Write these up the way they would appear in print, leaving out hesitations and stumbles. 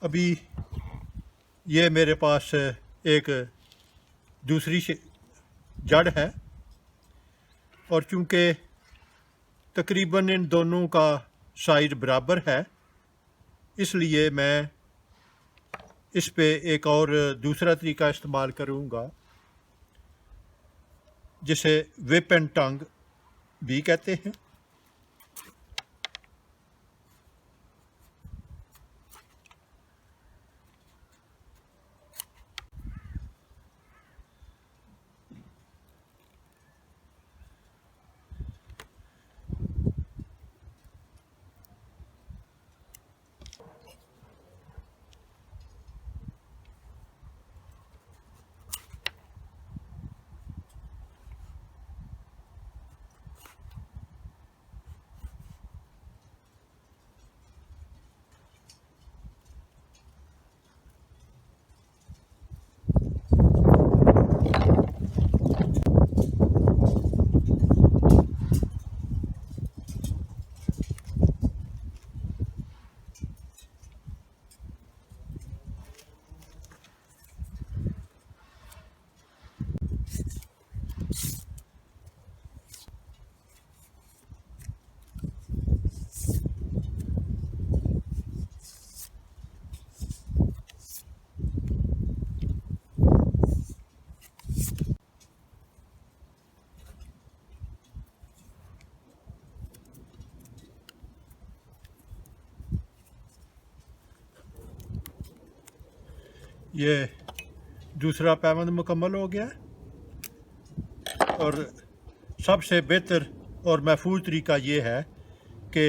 अभी ये मेरे पास एक दूसरी जड़ है और चूँकि तकरीबन इन दोनों का साइज़ बराबर है, इसलिए मैं इस पे एक और दूसरा तरीका इस्तेमाल करूँगा जिसे whip and tongue भी कहते हैं। ये दूसरा पैबंद मुकम्मल हो गया और सबसे बेहतर और महफूज तरीका ये है कि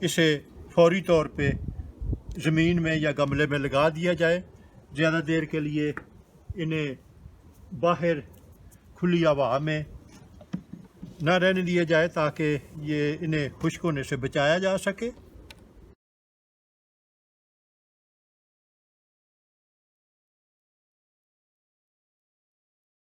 इसे फौरी तौर पे ज़मीन में या गमले में लगा दिया जाए। ज़्यादा देर के लिए इन्हें बाहर खुली हवा में न रहने दिया जाए ताकि ये इन्हें खुश्क होने से बचाया जा सके।